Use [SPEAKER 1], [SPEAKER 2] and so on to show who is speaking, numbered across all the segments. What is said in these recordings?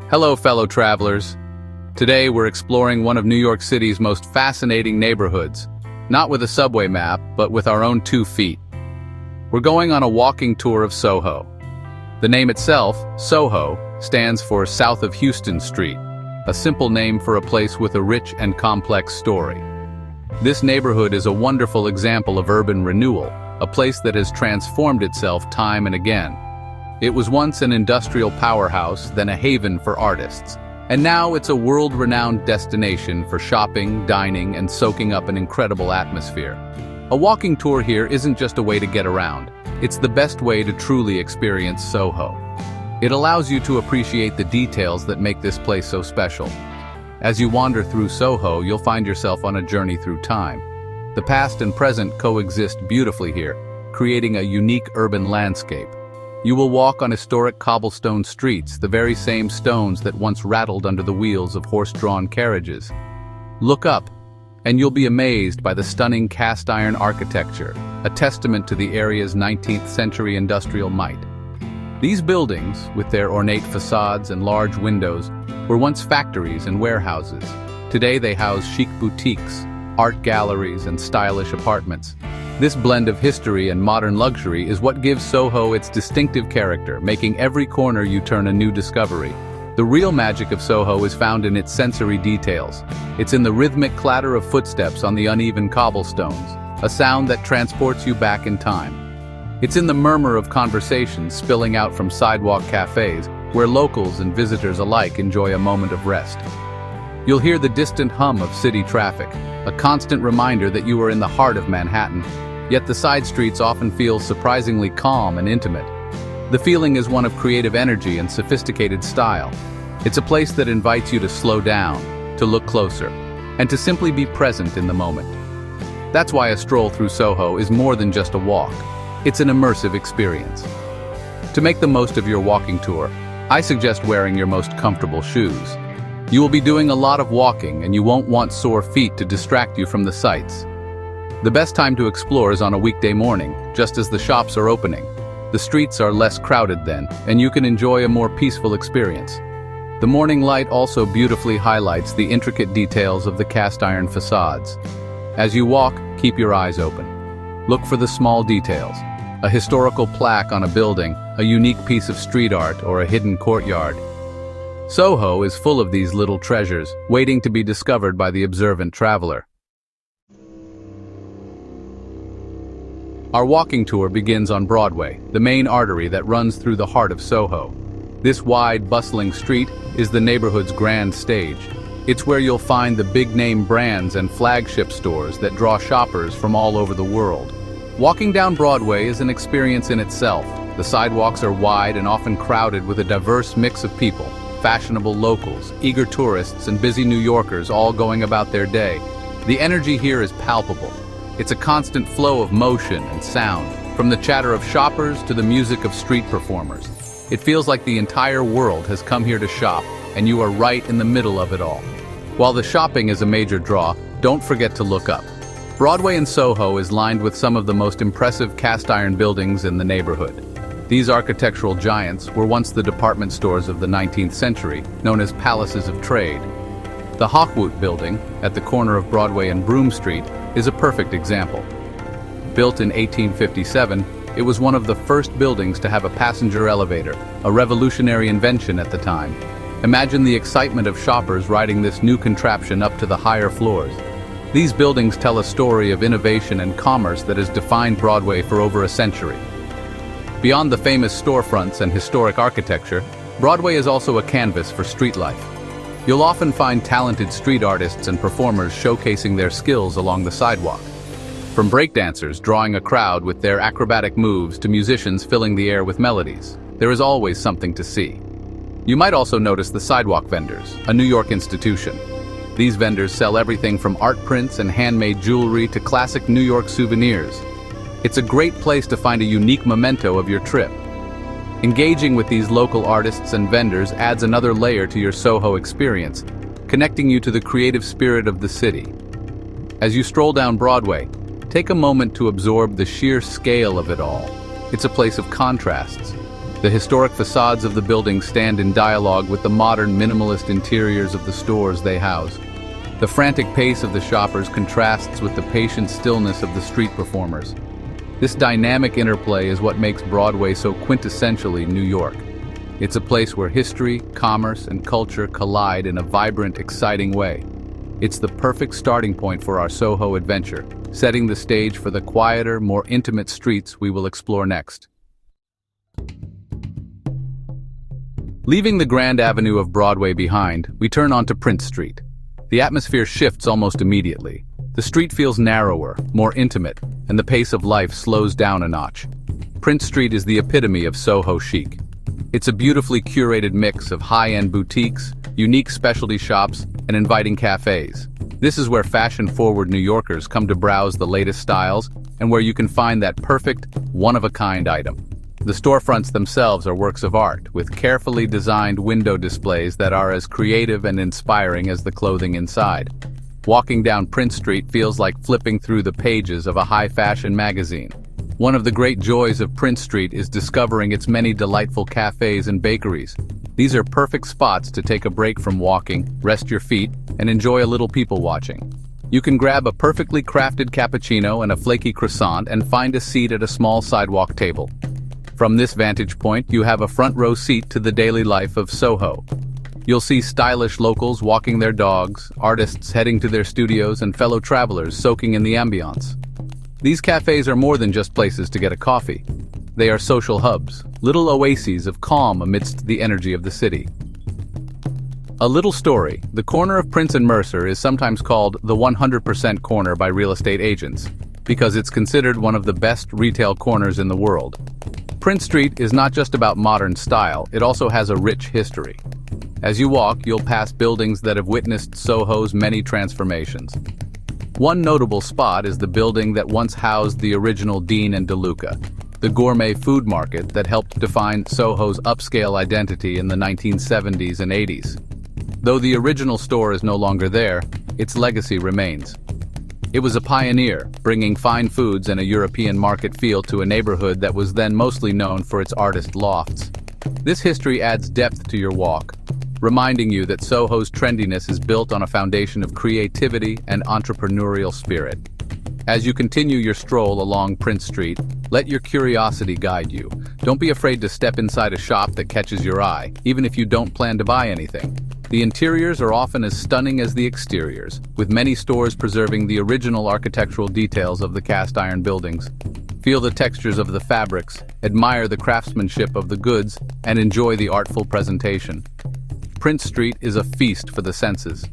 [SPEAKER 1] Hello, fellow travelers. Today we're exploring one of New York City's most fascinating neighborhoods, not with a subway map, but with our own 2 feet. We're going on a walking tour of Soho. The name itself, Soho, stands for South of Houston Street, a simple name for a place with a rich and complex story. This neighborhood is a wonderful example of urban renewal, a place that has transformed itself time and again. It was once an industrial powerhouse, then a haven for artists, and now it's a world-renowned destination for shopping, dining, and soaking up an incredible atmosphere. A walking tour here isn't just a way to get around, it's the best way to truly experience Soho. It allows you to appreciate the details that make this place so special. As you wander through Soho, you'll find yourself on a journey through time. The past and present coexist beautifully here, creating a unique urban landscape. You will walk on historic cobblestone streets, the very same stones that once rattled under the wheels of horse-drawn carriages. Look up, and you'll be amazed by the stunning cast-iron architecture, a testament to the area's 19th century industrial might. These buildings, with their ornate facades and large windows, were once factories and warehouses. Today they house chic boutiques, art galleries, and stylish apartments. This blend of history and modern luxury is what gives Soho its distinctive character, making every corner you turn a new discovery. The real magic of Soho is found in its sensory details. It's in the rhythmic clatter of footsteps on the uneven cobblestones, a sound that transports you back in time. It's in the murmur of conversations spilling out from sidewalk cafes, where locals and visitors alike enjoy a moment of rest. You'll hear the distant hum of city traffic, a constant reminder that you are in the heart of Manhattan. Yet the side streets often feel surprisingly calm and intimate. The feeling is one of creative energy and sophisticated style. It's a place that invites you to slow down, to look closer, and to simply be present in the moment. That's why a stroll through Soho is more than just a walk. It's an immersive experience. To make the most of your walking tour, I suggest wearing your most comfortable shoes. You will be doing a lot of walking, and you won't want sore feet to distract you from the sights. The best time to explore is on a weekday morning, just as the shops are opening. The streets are less crowded then, and you can enjoy a more peaceful experience. The morning light also beautifully highlights the intricate details of the cast-iron facades. As you walk, keep your eyes open. Look for the small details. A historical plaque on a building, a unique piece of street art, or a hidden courtyard. Soho is full of these little treasures, waiting to be discovered by the observant traveler. Our walking tour begins on Broadway, the main artery that runs through the heart of Soho. This wide, bustling street is the neighborhood's grand stage. It's where you'll find the big-name brands and flagship stores that draw shoppers from all over the world. Walking down Broadway is an experience in itself. The sidewalks are wide and often crowded with a diverse mix of people, fashionable locals, eager tourists, and busy New Yorkers all going about their day. The energy here is palpable. It's a constant flow of motion and sound, from the chatter of shoppers to the music of street performers. It feels like the entire world has come here to shop, and you are right in the middle of it all. While the shopping is a major draw, don't forget to look up. Broadway in Soho is lined with some of the most impressive cast-iron buildings in the neighborhood. These architectural giants were once the department stores of the 19th century, known as palaces of trade. The Hawkwood Building, at the corner of Broadway and Broome Street, is a perfect example. Built in 1857, it was one of the first buildings to have a passenger elevator, a revolutionary invention at the time. Imagine the excitement of shoppers riding this new contraption up to the higher floors. These buildings tell a story of innovation and commerce that has defined Broadway for over a century. Beyond the famous storefronts and historic architecture, Broadway is also a canvas for street life. You'll often find talented street artists and performers showcasing their skills along the sidewalk. From breakdancers drawing a crowd with their acrobatic moves to musicians filling the air with melodies, there is always something to see. You might also notice the sidewalk vendors, a New York institution. These vendors sell everything from art prints and handmade jewelry to classic New York souvenirs. It's a great place to find a unique memento of your trip. Engaging with these local artists and vendors adds another layer to your Soho experience, connecting you to the creative spirit of the city. As you stroll down Broadway, take a moment to absorb the sheer scale of it all. It's a place of contrasts. The historic facades of the buildings stand in dialogue with the modern minimalist interiors of the stores they house. The frantic pace of the shoppers contrasts with the patient stillness of the street performers. This dynamic interplay is what makes Broadway so quintessentially New York. It's a place where history, commerce, and culture collide in a vibrant, exciting way. It's the perfect starting point for our Soho adventure, setting the stage for the quieter, more intimate streets we will explore next. Leaving the Grand Avenue of Broadway behind, we turn onto Prince Street. The atmosphere shifts almost immediately. The street feels narrower, more intimate, and the pace of life slows down a notch. Prince Street is the epitome of Soho chic. It's a beautifully curated mix of high-end boutiques, unique specialty shops, and inviting cafes. This is where fashion-forward New Yorkers come to browse the latest styles and where you can find that perfect, one-of-a-kind item. The storefronts themselves are works of art, with carefully designed window displays that are as creative and inspiring as the clothing inside. Walking down Prince Street feels like flipping through the pages of a high-fashion magazine. One of the great joys of Prince Street is discovering its many delightful cafes and bakeries. These are perfect spots to take a break from walking, rest your feet, and enjoy a little people watching. You can grab a perfectly crafted cappuccino and a flaky croissant and find a seat at a small sidewalk table. From this vantage point, you have a front-row seat to the daily life of Soho. You'll see stylish locals walking their dogs, artists heading to their studios, and fellow travelers soaking in the ambiance. These cafes are more than just places to get a coffee. They are social hubs, little oases of calm amidst the energy of the city. A little story: the corner of Prince and Mercer is sometimes called the 100% corner by real estate agents, because it's considered one of the best retail corners in the world. Prince Street is not just about modern style, it also has a rich history. As you walk, you'll pass buildings that have witnessed Soho's many transformations. One notable spot is the building that once housed the original Dean and DeLuca, the gourmet food market that helped define Soho's upscale identity in the 1970s and 80s. Though the original store is no longer there, its legacy remains. It was a pioneer, bringing fine foods and a European market feel to a neighborhood that was then mostly known for its artist lofts. This history adds depth to your walk, reminding you that Soho's trendiness is built on a foundation of creativity and entrepreneurial spirit. As you continue your stroll along Prince Street, let your curiosity guide you. Don't be afraid to step inside a shop that catches your eye, even if you don't plan to buy anything. The interiors are often as stunning as the exteriors, with many stores preserving the original architectural details of the cast iron buildings. Feel the textures of the fabrics, admire the craftsmanship of the goods, and enjoy the artful presentation. Prince Street is a feast for the senses.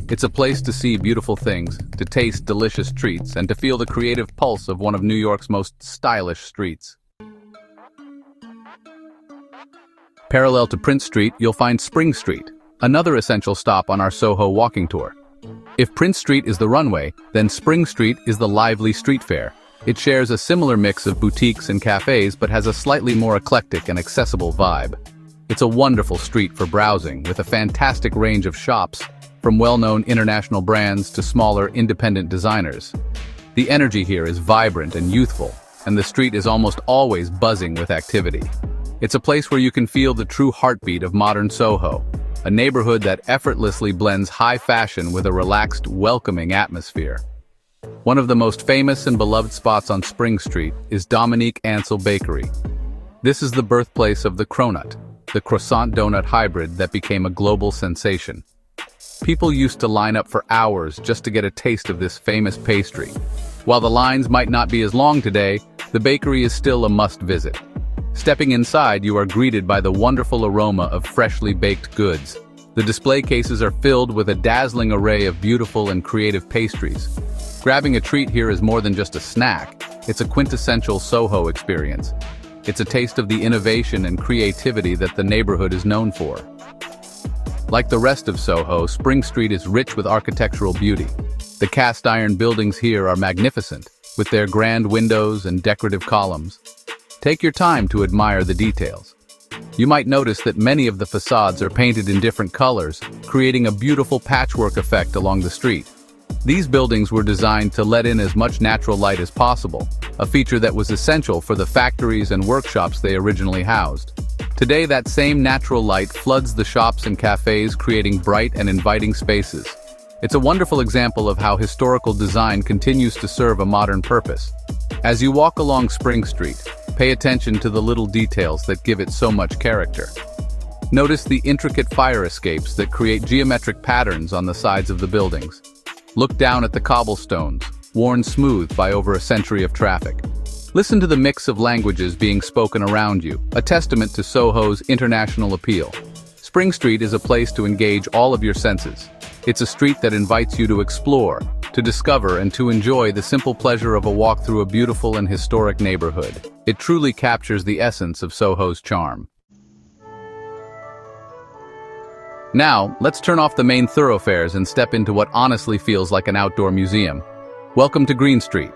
[SPEAKER 1] It's a place to see beautiful things, to taste delicious treats, and to feel the creative pulse of one of New York's most stylish streets. Parallel to Prince Street, you'll find Spring Street, another essential stop on our Soho walking tour. If Prince Street is the runway, then Spring Street is the lively street fair. It shares a similar mix of boutiques and cafes but has a slightly more eclectic and accessible vibe. It's a wonderful street for browsing, with a fantastic range of shops, from well-known international brands to smaller independent designers. The energy here is vibrant and youthful, and the street is almost always buzzing with activity. It's a place where you can feel the true heartbeat of modern Soho, a neighborhood that effortlessly blends high fashion with a relaxed, welcoming atmosphere. One of the most famous and beloved spots on Spring Street is Dominique Ansel Bakery. This is the birthplace of the cronut, the croissant donut hybrid that became a global sensation. People used to line up for hours just to get a taste of this famous pastry. While the lines might not be as long today, the bakery is still a must-visit. Stepping inside, you are greeted by the wonderful aroma of freshly baked goods. The display cases are filled with a dazzling array of beautiful and creative pastries. Grabbing a treat here is more than just a snack, it's a quintessential Soho experience. It's a taste of the innovation and creativity that the neighborhood is known for. Like the rest of Soho, Spring Street is rich with architectural beauty. The cast iron buildings here are magnificent, with their grand windows and decorative columns. Take your time to admire the details. You might notice that many of the facades are painted in different colors, creating a beautiful patchwork effect along the street. These buildings were designed to let in as much natural light as possible, a feature that was essential for the factories and workshops they originally housed. Today, that same natural light floods the shops and cafes, creating bright and inviting spaces. It's a wonderful example of how historical design continues to serve a modern purpose. As you walk along Spring Street, pay attention to the little details that give it so much character. Notice the intricate fire escapes that create geometric patterns on the sides of the buildings. Look down at the cobblestones, worn smooth by over a century of traffic. Listen to the mix of languages being spoken around you, a testament to Soho's international appeal. Spring Street is a place to engage all of your senses. It's a street that invites you to explore, to discover, and to enjoy the simple pleasure of a walk through a beautiful and historic neighborhood. It truly captures the essence of Soho's charm. Now, let's turn off the main thoroughfares and step into what honestly feels like an outdoor museum. Welcome to Green Street.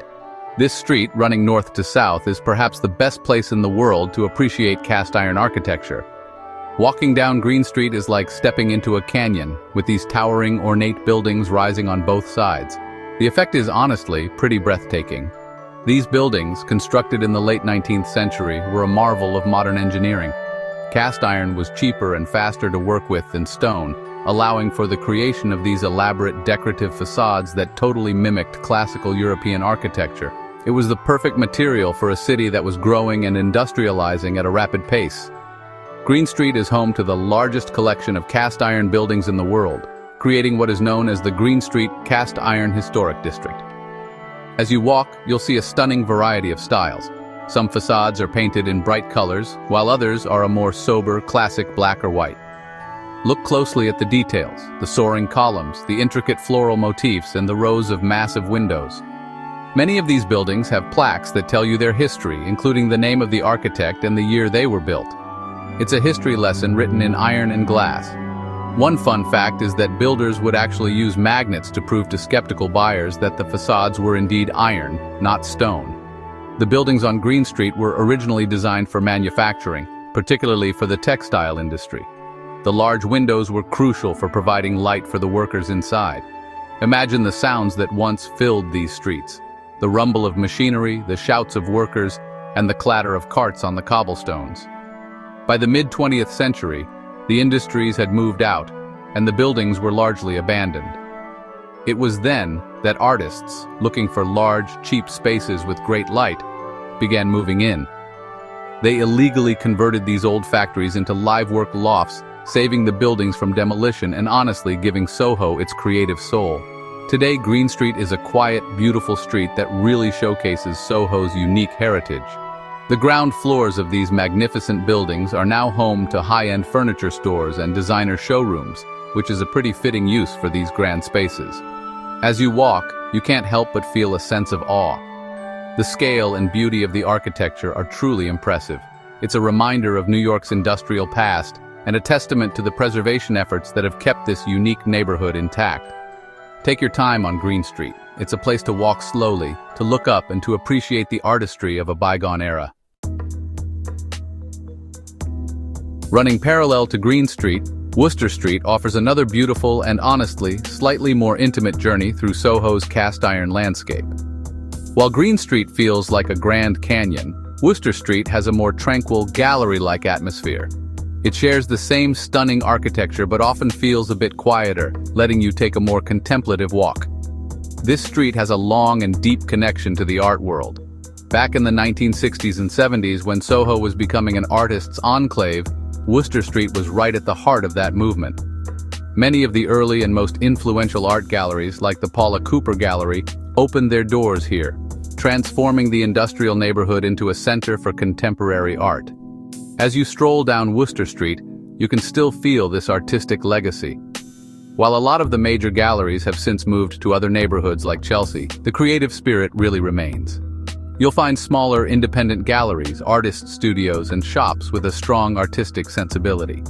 [SPEAKER 1] This street, running north to south, is perhaps the best place in the world to appreciate cast iron architecture. Walking down Green Street is like stepping into a canyon, with these towering, ornate buildings rising on both sides. The effect is honestly pretty breathtaking. These buildings, constructed in the late 19th century, were a marvel of modern engineering. Cast iron was cheaper and faster to work with than stone, allowing for the creation of these elaborate decorative facades that totally mimicked classical European architecture. It was the perfect material for a city that was growing and industrializing at a rapid pace. Green Street is home to the largest collection of cast iron buildings in the world, creating what is known as the Green Street Cast Iron Historic District. As you walk, you'll see a stunning variety of styles. Some facades are painted in bright colors, while others are a more sober, classic black or white. Look closely at the details, the soaring columns, the intricate floral motifs, and the rows of massive windows. Many of these buildings have plaques that tell you their history, including the name of the architect and the year they were built. It's a history lesson written in iron and glass. One fun fact is that builders would actually use magnets to prove to skeptical buyers that the facades were indeed iron, not stone. The buildings on Green Street were originally designed for manufacturing, particularly for the textile industry. The large windows were crucial for providing light for the workers inside. Imagine the sounds that once filled these streets: the rumble of machinery, the shouts of workers, and the clatter of carts on the cobblestones. By the mid-20th century, the industries had moved out, and the buildings were largely abandoned. It was then that artists, looking for large, cheap spaces with great light, began moving in. They illegally converted these old factories into live-work lofts, saving the buildings from demolition and honestly giving Soho its creative soul. Today, Green Street is a quiet, beautiful street that really showcases Soho's unique heritage. The ground floors of these magnificent buildings are now home to high-end furniture stores and designer showrooms, which is a pretty fitting use for these grand spaces. As you walk, you can't help but feel a sense of awe. The scale and beauty of the architecture are truly impressive. It's a reminder of New York's industrial past and a testament to the preservation efforts that have kept this unique neighborhood intact. Take your time on Green Street. It's a place to walk slowly, to look up, and to appreciate the artistry of a bygone era. Running parallel to Green Street, Wooster Street offers another beautiful and honestly, slightly more intimate journey through Soho's cast iron landscape. While Green Street feels like a grand canyon, Wooster Street has a more tranquil, gallery-like atmosphere. It shares the same stunning architecture but often feels a bit quieter, letting you take a more contemplative walk. This street has a long and deep connection to the art world. Back in the 1960s and 70s, when Soho was becoming an artist's enclave, Wooster Street was right at the heart of that movement. Many of the early and most influential art galleries, like the Paula Cooper Gallery, opened their doors here, transforming the industrial neighborhood into a center for contemporary art. As you stroll down Wooster Street, you can still feel this artistic legacy. While a lot of the major galleries have since moved to other neighborhoods like Chelsea, the creative spirit really remains. You'll find smaller, independent galleries, artist studios, and shops with a strong artistic sensibility.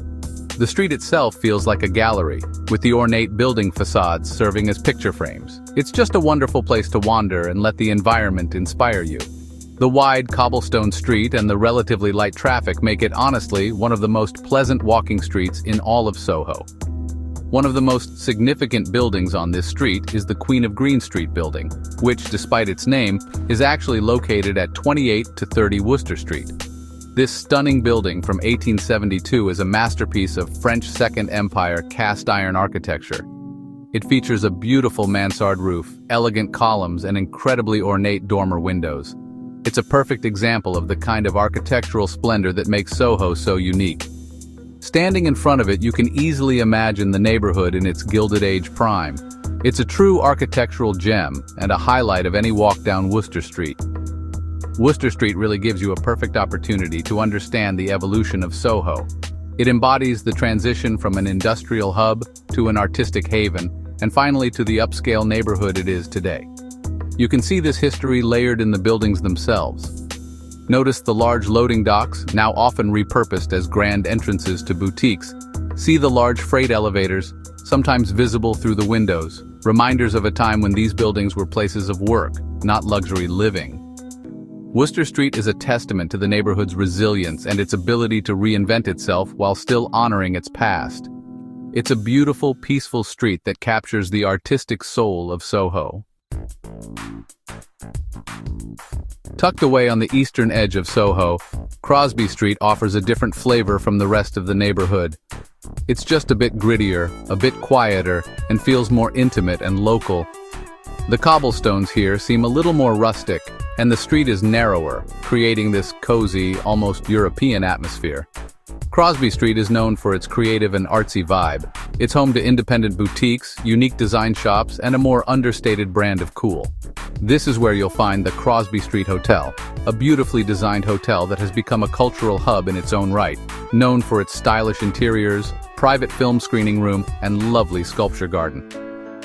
[SPEAKER 1] The street itself feels like a gallery, with the ornate building facades serving as picture frames. It's just a wonderful place to wander and let the environment inspire you. The wide cobblestone street and the relatively light traffic make it honestly one of the most pleasant walking streets in all of Soho. One of the most significant buildings on this street is the Queen of Green Street building, which, despite its name, is actually located at 28 to 30 Wooster Street. This stunning building from 1872 is a masterpiece of French Second Empire cast iron architecture. It features a beautiful mansard roof, elegant columns, and incredibly ornate dormer windows. It's a perfect example of the kind of architectural splendor that makes Soho so unique. Standing in front of it, you can easily imagine the neighborhood in its Gilded Age prime. It's a true architectural gem and a highlight of any walk down Wooster Street. Wooster Street really gives you a perfect opportunity to understand the evolution of Soho. It embodies the transition from an industrial hub to an artistic haven, and finally to the upscale neighborhood it is today. You can see this history layered in the buildings themselves. Notice the large loading docks, now often repurposed as grand entrances to boutiques. See the large freight elevators, sometimes visible through the windows, reminders of a time when these buildings were places of work, not luxury living. Wooster Street is a testament to the neighborhood's resilience and its ability to reinvent itself while still honoring its past. It's a beautiful, peaceful street that captures the artistic soul of Soho. Tucked away on the eastern edge of Soho, Crosby Street offers a different flavor from the rest of the neighborhood. It's just a bit grittier, a bit quieter, and feels more intimate and local. The cobblestones here seem a little more rustic, and the street is narrower, creating this cozy, almost European atmosphere. Crosby Street is known for its creative and artsy vibe. It's home to independent boutiques, unique design shops, and a more understated brand of cool. This is where you'll find the Crosby Street Hotel, a beautifully designed hotel that has become a cultural hub in its own right, known for its stylish interiors, private film screening room, and lovely sculpture garden.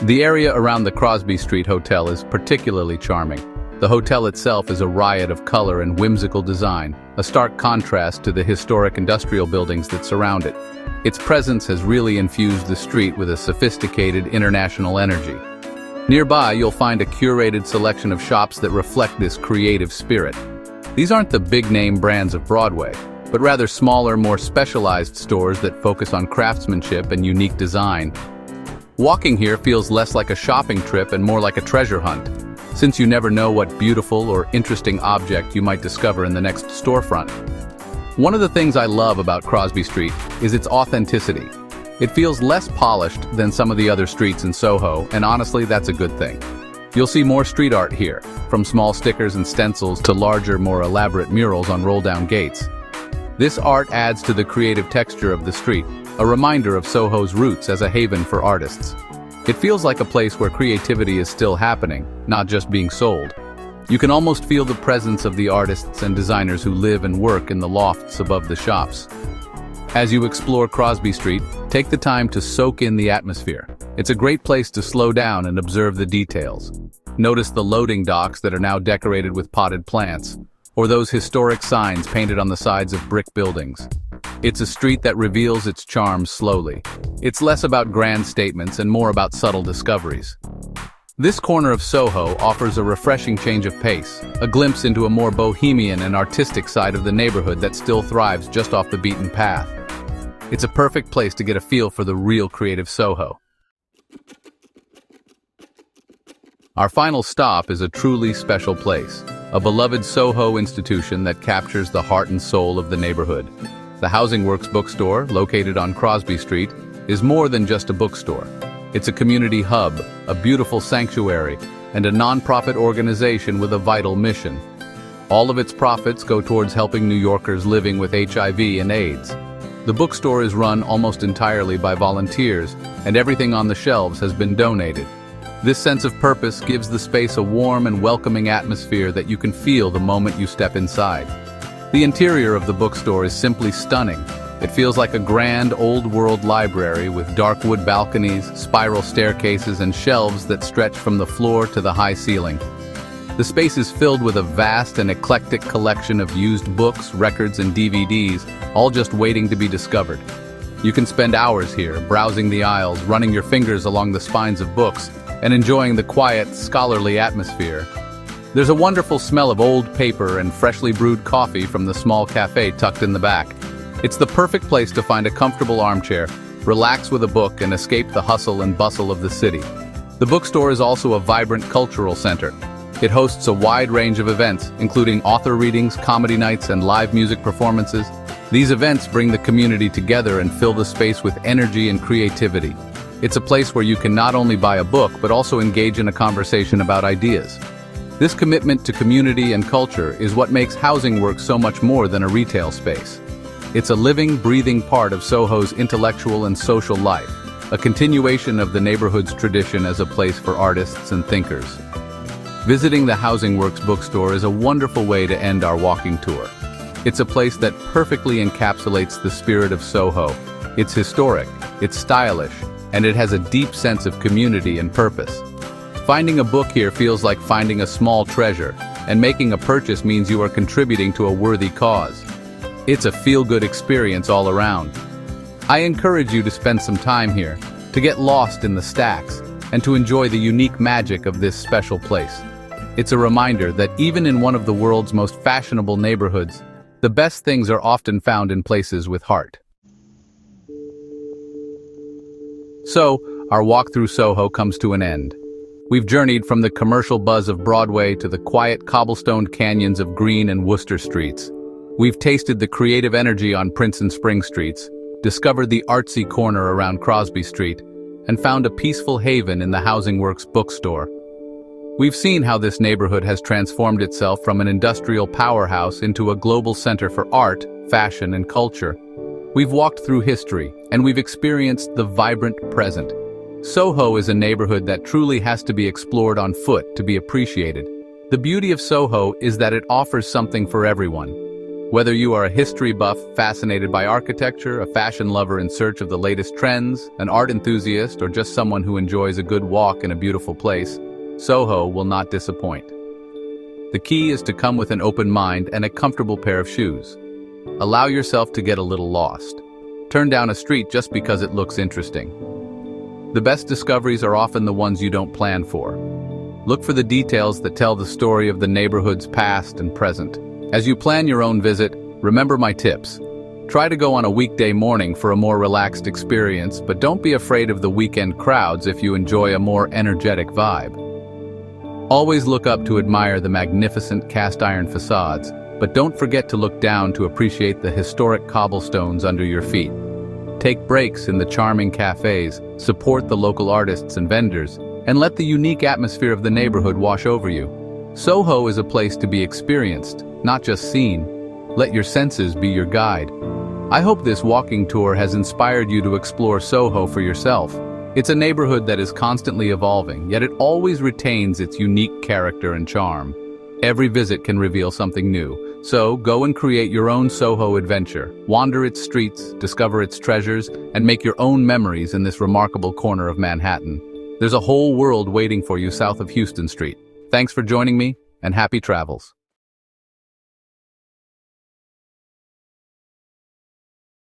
[SPEAKER 1] The area around the Crosby Street Hotel is particularly charming. The hotel itself is a riot of color and whimsical design, a stark contrast to the historic industrial buildings that surround it. Its presence has really infused the street with a sophisticated international energy. Nearby, you'll find a curated selection of shops that reflect this creative spirit. These aren't the big-name brands of Broadway, but rather smaller, more specialized stores that focus on craftsmanship and unique design. Walking here feels less like a shopping trip and more like a treasure hunt, since you never know what beautiful or interesting object you might discover in the next storefront. One of the things I love about Crosby Street is its authenticity. It feels less polished than some of the other streets in Soho, and honestly, that's a good thing. You'll see more street art here, from small stickers and stencils to larger, more elaborate murals on roll-down gates. This art adds to the creative texture of the street, a reminder of Soho's roots as a haven for artists. It feels like a place where creativity is still happening, not just being sold. You can almost feel the presence of the artists and designers who live and work in the lofts above the shops. As you explore Crosby Street, take the time to soak in the atmosphere. It's a great place to slow down and observe the details. Notice the loading docks that are now decorated with potted plants, or those historic signs painted on the sides of brick buildings. It's a street that reveals its charm slowly. It's less about grand statements and more about subtle discoveries. This corner of Soho offers a refreshing change of pace, a glimpse into a more bohemian and artistic side of the neighborhood that still thrives just off the beaten path. It's a perfect place to get a feel for the real creative Soho. Our final stop is a truly special place, a beloved Soho institution that captures the heart and soul of the neighborhood. The Housing Works bookstore, located on Crosby Street, is more than just a bookstore. It's a community hub, a beautiful sanctuary, and a non-profit organization with a vital mission. All of its profits go towards helping New Yorkers living with HIV and AIDS. The bookstore is run almost entirely by volunteers, and everything on the shelves has been donated. This sense of purpose gives the space a warm and welcoming atmosphere that you can feel the moment you step inside. The interior of the bookstore is simply stunning. It feels like a grand, old-world library with dark wood balconies, spiral staircases, and shelves that stretch from the floor to the high ceiling. The space is filled with a vast and eclectic collection of used books, records, and DVDs, all just waiting to be discovered. You can spend hours here, browsing the aisles, running your fingers along the spines of books, and enjoying the quiet, scholarly atmosphere. There's a wonderful smell of old paper and freshly brewed coffee from the small cafe tucked in the back. It's the perfect place to find a comfortable armchair, relax with a book, and escape the hustle and bustle of the city. The bookstore is also a vibrant cultural center. It hosts a wide range of events, including author readings, comedy nights, and live music performances. These events bring the community together and fill the space with energy and creativity. It's a place where you can not only buy a book, but also engage in a conversation about ideas. This commitment to community and culture is what makes Housing Works so much more than a retail space. It's a living, breathing part of Soho's intellectual and social life, a continuation of the neighborhood's tradition as a place for artists and thinkers. Visiting the Housing Works bookstore is a wonderful way to end our walking tour. It's a place that perfectly encapsulates the spirit of Soho. It's historic, it's stylish, and it has a deep sense of community and purpose. Finding a book here feels like finding a small treasure, and making a purchase means you are contributing to a worthy cause. It's a feel-good experience all around. I encourage you to spend some time here, to get lost in the stacks, and to enjoy the unique magic of this special place. It's a reminder that even in one of the world's most fashionable neighborhoods, the best things are often found in places with heart. So, our walk through Soho comes to an end. We've journeyed from the commercial buzz of Broadway to the quiet cobblestoned canyons of Green and Worcester streets. We've tasted the creative energy on Prince and Spring streets, discovered the artsy corner around Crosby Street, and found a peaceful haven in the Housing Works bookstore. We've seen how this neighborhood has transformed itself from an industrial powerhouse into a global center for art, fashion, and culture. We've walked through history, and we've experienced the vibrant present. Soho is a neighborhood that truly has to be explored on foot to be appreciated. The beauty of Soho is that it offers something for everyone. Whether you are a history buff fascinated by architecture, a fashion lover in search of the latest trends, an art enthusiast, or just someone who enjoys a good walk in a beautiful place, Soho will not disappoint. The key is to come with an open mind and a comfortable pair of shoes. Allow yourself to get a little lost. Turn down a street just because it looks interesting. The best discoveries are often the ones you don't plan for. Look for the details that tell the story of the neighborhood's past and present. As you plan your own visit, remember my tips. Try to go on a weekday morning for a more relaxed experience, but don't be afraid of the weekend crowds if you enjoy a more energetic vibe. Always look up to admire the magnificent cast-iron facades, but don't forget to look down to appreciate the historic cobblestones under your feet. Take breaks in the charming cafes, support the local artists and vendors, and let the unique atmosphere of the neighborhood wash over you. Soho is a place to be experienced, not just seen. Let your senses be your guide. I hope this walking tour has inspired you to explore Soho for yourself. It's a neighborhood that is constantly evolving, yet it always retains its unique character and charm. Every visit can reveal something new, so go and create your own Soho adventure. Wander its streets, discover its treasures, and make your own memories in this remarkable corner of Manhattan. There's a whole world waiting for you south of Houston Street. Thanks for joining me, and happy travels.